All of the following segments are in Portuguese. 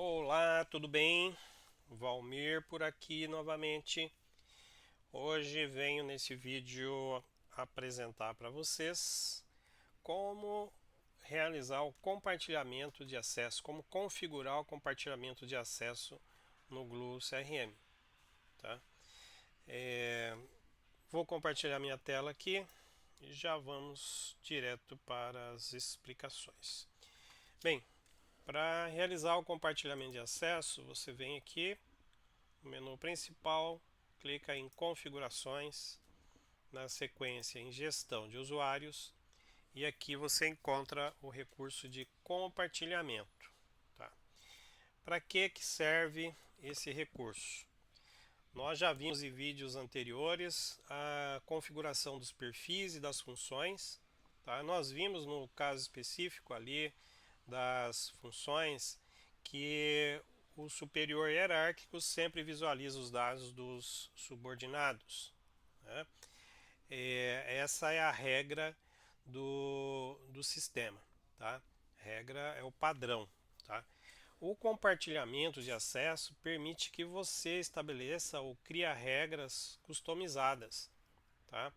Olá, tudo bem? Valmir por aqui novamente. Hoje venho nesse vídeo apresentar para vocês como realizar o compartilhamento de acesso, como configurar o compartilhamento de acesso no Glue CRM, tá? Vou compartilhar minha tela aqui e já vamos direto para as explicações. Bem, para realizar o compartilhamento de acesso, você vem aqui no menu principal, clica em configurações, na sequência em gestão de usuários e aqui você encontra o recurso de compartilhamento. Tá? Para que serve esse recurso? Nós já vimos em vídeos anteriores a configuração dos perfis e das funções. Tá? Nós vimos no caso específico ali das funções que o superior hierárquico sempre visualiza os dados dos subordinados. Né? Essa é a regra do sistema. Tá? Regra é o padrão. Tá? O compartilhamento de acesso permite que você estabeleça ou crie regras customizadas. Tá?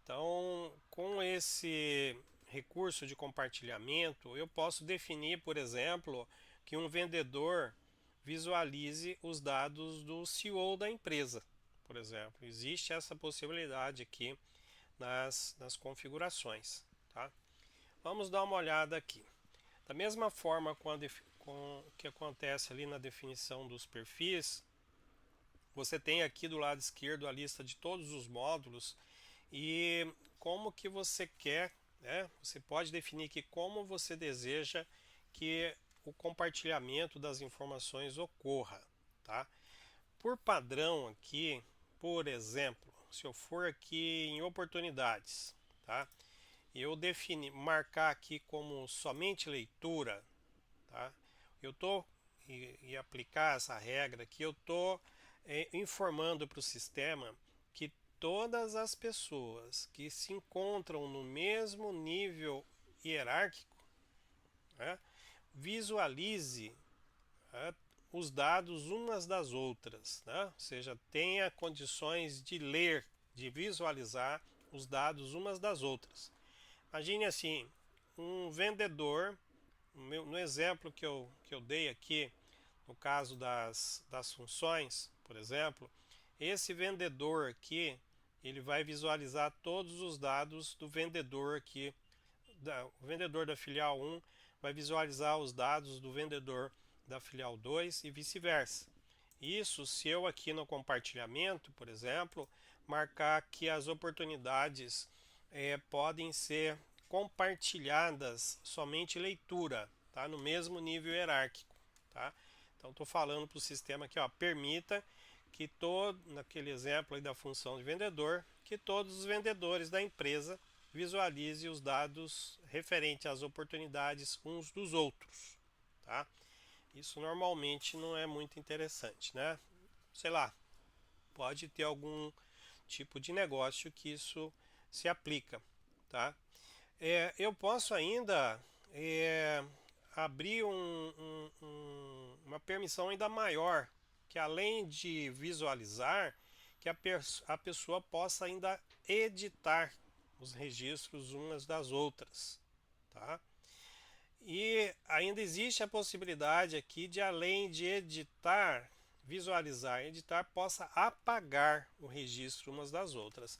Então, com esse recurso de compartilhamento, eu posso definir, por exemplo, que um vendedor visualize os dados do CEO da empresa, por exemplo. Existe essa possibilidade aqui nas configurações. Tá? Vamos dar uma olhada aqui. Da mesma forma que acontece ali na definição dos perfis, você tem aqui do lado esquerdo a lista de todos os módulos e como que você quer, né? Você pode definir aqui como você deseja que o compartilhamento das informações ocorra, tá? Por padrão aqui, por exemplo, se eu for aqui em oportunidades, tá? Eu marcar aqui como somente leitura, tá? Eu tô e aplicar essa regra aqui, eu tô informando para o sistema que todas as pessoas que se encontram no mesmo nível hierárquico, né, visualize, né, os dados umas das outras, né? Ou seja, tenha condições de ler, de visualizar os dados umas das outras. Imagine assim, um vendedor, no exemplo que eu dei aqui, no caso das funções, por exemplo, esse vendedor aqui, ele vai visualizar todos os dados do vendedor aqui. O vendedor da filial 1 vai visualizar os dados do vendedor da filial 2 e vice-versa. Isso se eu aqui no compartilhamento, por exemplo, marcar que as oportunidades podem ser compartilhadas somente leitura, tá? No mesmo nível hierárquico. Tá? Então estou falando para o sistema aqui, ó, permita que naquele exemplo aí da função de vendedor, que todos os vendedores da empresa visualizem os dados referentes às oportunidades uns dos outros. Tá? Isso normalmente não é muito interessante, né? Sei lá, pode ter algum tipo de negócio que isso se aplica, tá? Eu posso ainda abrir uma permissão ainda maior, que além de visualizar, que a pessoa possa ainda editar os registros umas das outras, tá? E ainda existe a possibilidade aqui de, além de editar, visualizar e editar, possa apagar o registro umas das outras.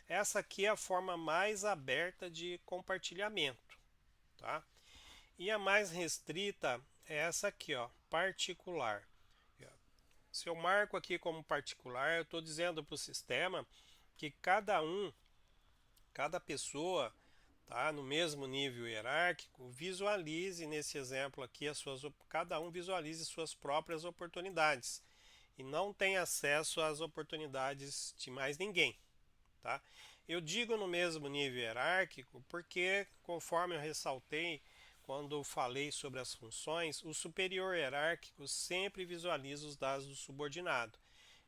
Essa aqui é a forma mais aberta de compartilhamento, tá? E a mais restrita é essa aqui, ó, particular. Se eu marco aqui como particular, eu estou dizendo para o sistema que cada pessoa, tá, no mesmo nível hierárquico, visualize nesse exemplo aqui cada um visualize suas próprias oportunidades e não tem acesso às oportunidades de mais ninguém. Tá? Eu digo no mesmo nível hierárquico porque, conforme eu ressaltei quando falei sobre as funções, o superior hierárquico sempre visualiza os dados do subordinado.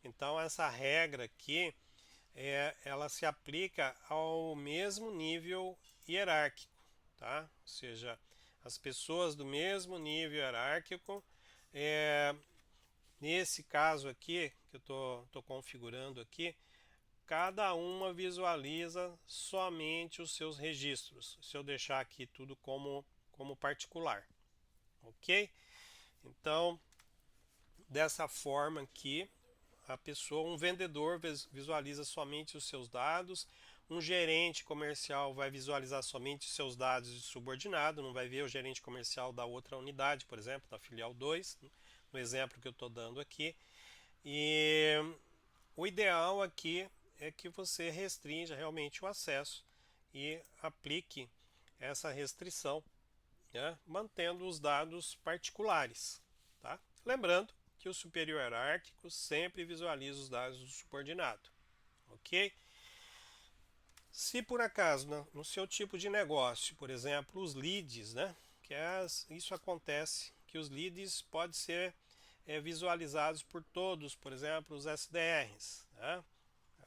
Então essa regra aqui ela se aplica ao mesmo nível hierárquico, tá? Ou seja, as pessoas do mesmo nível hierárquico nesse caso aqui, que eu tô configurando aqui, cada uma visualiza somente os seus registros. Se eu deixar aqui tudo como particular, ok? Então, dessa forma aqui, um vendedor visualiza somente os seus dados, um gerente comercial vai visualizar somente os seus dados de subordinado, não vai ver o gerente comercial da outra unidade, por exemplo, da filial 2, no exemplo que eu estou dando aqui. E o ideal aqui é que você restrinja realmente o acesso e aplique essa restrição, né, mantendo os dados particulares. Tá? Lembrando que o superior hierárquico sempre visualiza os dados do subordinado. Ok? Se por acaso no seu tipo de negócio, por exemplo, os leads, né, isso acontece, que os leads podem ser visualizados por todos, por exemplo, os SDRs, né?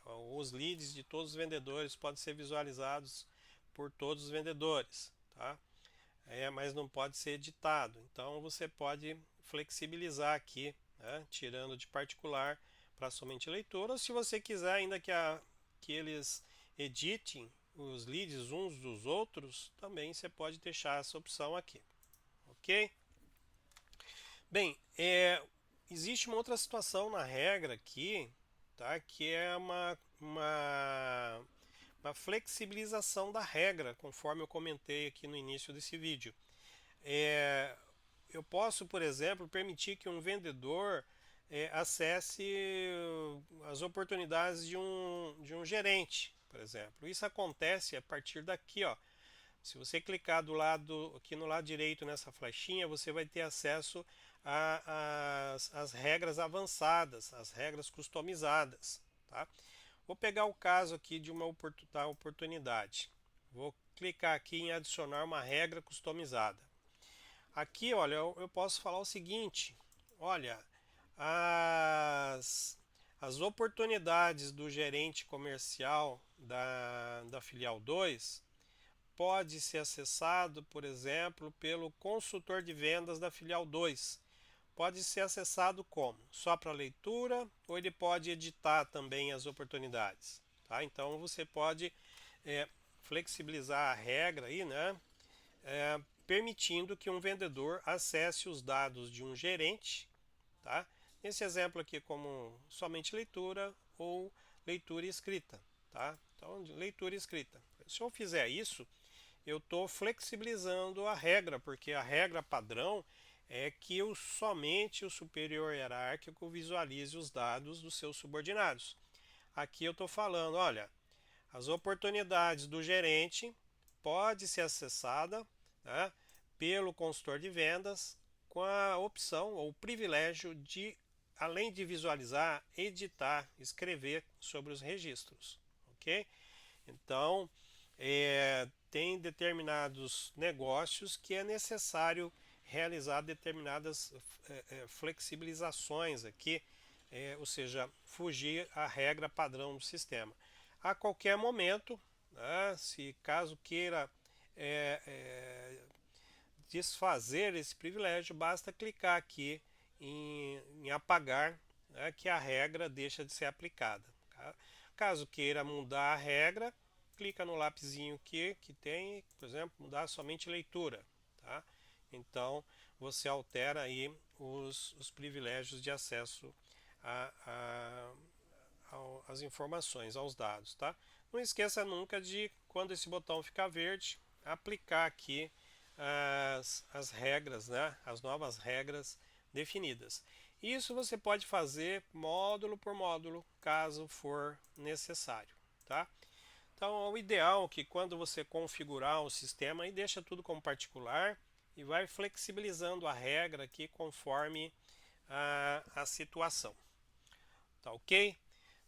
Os leads de todos os vendedores podem ser visualizados por todos os vendedores, tá? Mas não pode ser editado. Então você pode flexibilizar aqui, né, tirando de particular para somente leitura. Ou se você quiser ainda que eles editem os leads uns dos outros, também você pode deixar essa opção aqui, ok? Bem, existe uma outra situação na regra aqui, tá? Que é uma flexibilização da regra, conforme eu comentei aqui no início desse vídeo. Eu posso, por exemplo, permitir que um vendedor acesse as oportunidades de um gerente, por exemplo. Isso acontece a partir daqui, ó. Se você clicar aqui no lado direito nessa flechinha, você vai ter acesso às regras avançadas, as regras customizadas, tá? Vou pegar o caso aqui de uma oportunidade. Vou clicar aqui em adicionar uma regra customizada. Aqui, olha, eu posso falar o seguinte: olha, as oportunidades do gerente comercial da filial 2 pode ser acessado, por exemplo, pelo consultor de vendas da filial 2. Pode ser acessado como? Só para leitura, ou ele pode editar também as oportunidades. Tá? Então você pode flexibilizar a regra aí, né? Permitindo que um vendedor acesse os dados de um gerente, tá? Nesse exemplo aqui como somente leitura ou leitura escrita, tá? Então, leitura escrita. Se eu fizer isso, eu estou flexibilizando a regra, porque a regra padrão é que somente o superior hierárquico visualize os dados dos seus subordinados. Aqui eu estou falando, olha, as oportunidades do gerente pode ser acessada, né, pelo consultor de vendas com a opção ou o privilégio de, além de visualizar, editar, escrever sobre os registros, ok? Então, tem determinados negócios que é necessário realizar determinadas flexibilizações aqui, ou seja, fugir à regra padrão do sistema. A qualquer momento, né, se caso queira desfazer esse privilégio, basta clicar aqui em apagar, né, que a regra deixa de ser aplicada. Caso queira mudar a regra, clica no lapisinho que tem, por exemplo, mudar somente leitura. Tá? Então você altera aí os privilégios de acesso às informações, aos dados. Tá? Não esqueça nunca de, quando esse botão ficar verde, aplicar aqui as regras, né? As novas regras definidas. Isso você pode fazer módulo por módulo, caso for necessário. Tá? Então, o ideal é que quando você configurar o sistema, aí deixa tudo como particular e vai flexibilizando a regra aqui conforme a situação. Tá ok?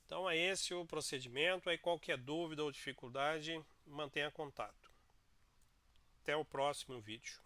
Então é esse o procedimento. Aí qualquer dúvida ou dificuldade, mantenha contato. Até o próximo vídeo.